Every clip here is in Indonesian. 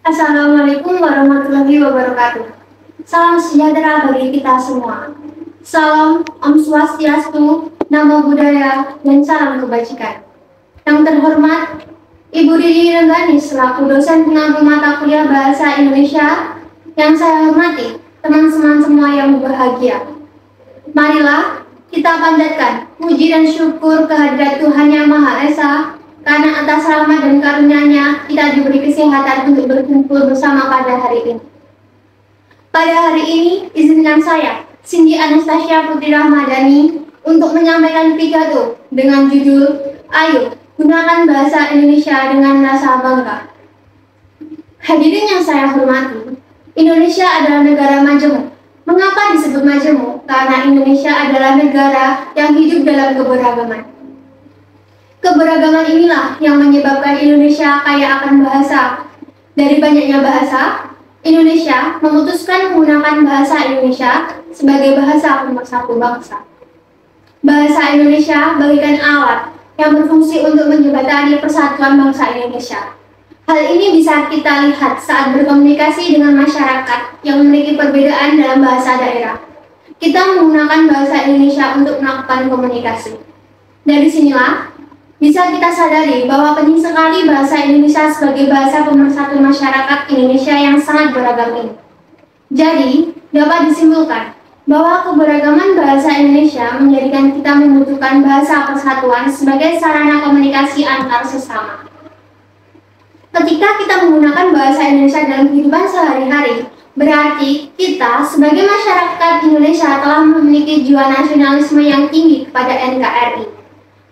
Assalamualaikum warahmatullahi wabarakatuh. Salam sejahtera bagi kita semua. Salam Om Swastiastu, Namo Buddhaya, dan salam kebajikan. Yang terhormat, Ibu Riri Renggani selaku dosen pengampu mata kuliah Bahasa Indonesia, yang saya hormati teman-teman semua yang berbahagia. Marilah kita panjatkan puji dan syukur kehadirat Tuhan Yang Maha Esa, karena atas rahmat dan karunia-Nya kita diberi kesehatan untuk berkumpul bersama pada hari ini. Pada hari ini, izinkan saya, Cindy Anastasia Putri Rahmadani, untuk menyampaikan pidato dengan judul Ayo, gunakan bahasa Indonesia dengan rasa bangga. Hadirin yang saya hormati, Indonesia adalah negara majemuk. Mengapa disebut majemuk? Karena Indonesia adalah negara yang hidup dalam keberagaman. Keberagaman inilah yang menyebabkan Indonesia kaya akan bahasa. Dari banyaknya bahasa, Indonesia memutuskan menggunakan bahasa Indonesia sebagai bahasa pemersatu bangsa. Bahasa Indonesia bagaikan alat yang berfungsi untuk menjembatani persatuan bangsa Indonesia. Hal ini bisa kita lihat saat berkomunikasi dengan masyarakat yang memiliki perbedaan dalam bahasa daerah. Kita menggunakan bahasa Indonesia untuk melakukan komunikasi. Dari sinilah bisa kita sadari bahwa penting sekali bahasa Indonesia sebagai bahasa pemersatu masyarakat Indonesia yang sangat beragam ini. Jadi, dapat disimpulkan bahwa keberagaman bahasa Indonesia menjadikan kita membutuhkan bahasa persatuan sebagai sarana komunikasi antar sesama. Ketika kita menggunakan bahasa Indonesia dalam kehidupan sehari-hari, berarti kita sebagai masyarakat Indonesia telah memiliki jiwa nasionalisme yang tinggi kepada NKRI.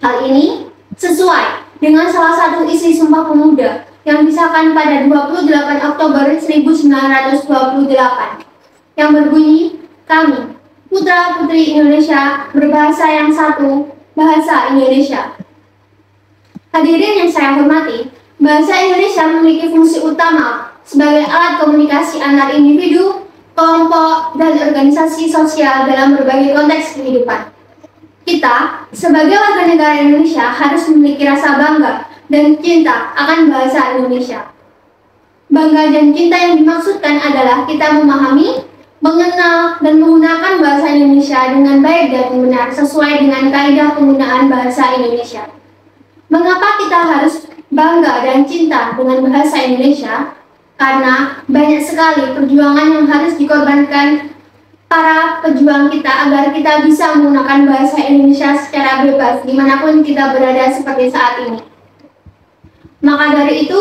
Hal ini sesuai dengan salah satu isi Sumpah Pemuda yang disahkan pada 28 Oktober 1928 yang berbunyi, kami, putra-putri Indonesia, berbahasa yang satu, bahasa Indonesia. Hadirin yang saya hormati, bahasa Indonesia memiliki fungsi utama sebagai alat komunikasi antar individu, kelompok, dan organisasi sosial dalam berbagai konteks kehidupan. Kita, sebagai warga negara Indonesia, harus memiliki rasa bangga dan cinta akan bahasa Indonesia. Bangga dan cinta yang dimaksudkan adalah kita memahami, mengenal, dan menggunakan bahasa Indonesia dengan baik dan benar sesuai dengan kaidah penggunaan bahasa Indonesia. Mengapa kita harus bangga dan cinta dengan bahasa Indonesia? Karena banyak sekali perjuangan yang harus dikorbankan para pejuang kita agar kita bisa menggunakan bahasa Indonesia secara bebas dimanapun kita berada seperti saat ini. Maka dari itu,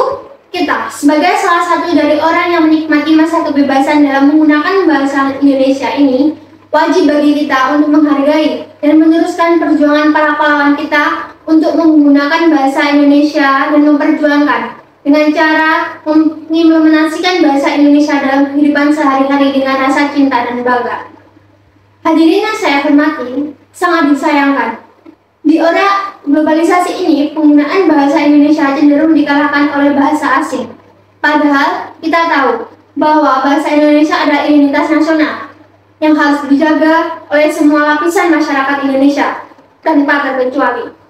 kita sebagai salah satu dari orang yang menikmati masa kebebasan dalam menggunakan bahasa Indonesia ini, wajib bagi kita untuk menghargai dan meneruskan perjuangan para pahlawan kita untuk menggunakan bahasa Indonesia dan memperjuangkan dengan cara mengimplementasikan bahasa Indonesia dalam kehidupan sehari-hari dengan rasa cinta dan bangga. Hadirin yang saya hormati, sangat disayangkan, di era globalisasi ini penggunaan bahasa Indonesia cenderung dikalahkan oleh bahasa asing. Padahal kita tahu bahwa bahasa Indonesia adalah identitas nasional yang harus dijaga oleh semua lapisan masyarakat Indonesia tanpa terkecuali.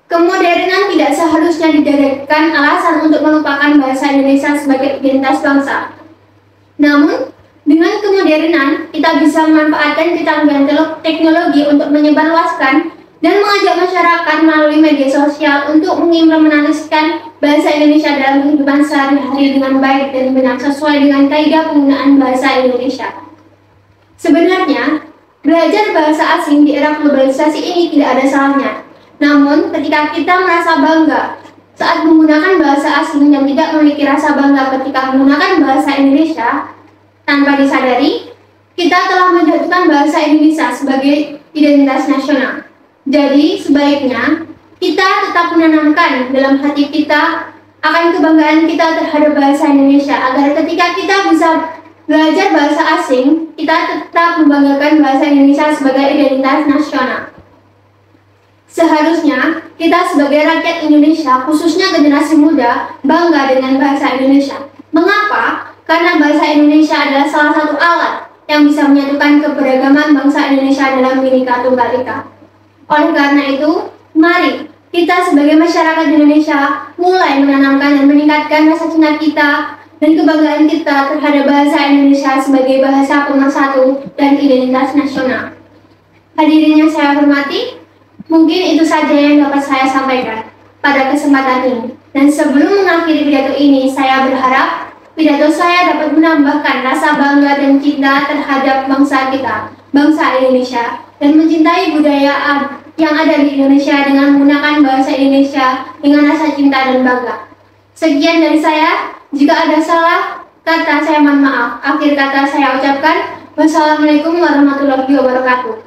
Kemodernan tidak seharusnya dijadikan alasan untuk melupakan bahasa Indonesia sebagai identitas bangsa. Namun, dengan kemodernan, kita bisa memanfaatkan kecanggihan teknologi untuk menyebarluaskan dan mengajak masyarakat melalui media sosial untuk mengimplementasikan bahasa Indonesia dalam kehidupan sehari-hari dengan baik dan benar sesuai dengan kaidah penggunaan bahasa Indonesia. Sebenarnya, belajar bahasa asing di era globalisasi ini tidak ada salahnya. Namun, ketika kita merasa bangga saat menggunakan bahasa asing dan tidak memiliki rasa bangga ketika menggunakan bahasa Indonesia, tanpa disadari, kita telah menjatuhkan bahasa Indonesia sebagai identitas nasional. Jadi, sebaiknya kita tetap menanamkan dalam hati kita akan kebanggaan kita terhadap bahasa Indonesia, agar ketika kita bisa belajar bahasa asing, kita tetap membanggakan bahasa Indonesia sebagai identitas nasional. Seharusnya kita sebagai rakyat Indonesia, khususnya generasi muda, bangga dengan bahasa Indonesia. Mengapa? Karena bahasa Indonesia adalah salah satu alat yang bisa menyatukan keberagaman bangsa Indonesia dalam Bhinneka Tunggal Ika. Oleh karena itu, mari kita sebagai masyarakat Indonesia mulai menanamkan dan meningkatkan rasa cinta kita dan kebanggaan kita terhadap bahasa Indonesia sebagai bahasa pemersatu dan identitas nasional. Hadirin yang saya hormati, mungkin itu saja yang dapat saya sampaikan pada kesempatan ini. Dan sebelum mengakhiri pidato ini, saya berharap pidato saya dapat menambahkan rasa bangga dan cinta terhadap bangsa kita, bangsa Indonesia, dan mencintai budaya yang ada di Indonesia dengan menggunakan bahasa Indonesia dengan rasa cinta dan bangga. Sekian dari saya. Jika ada salah kata, saya mohon maaf. Akhir kata saya ucapkan, wassalamualaikum warahmatullahi wabarakatuh.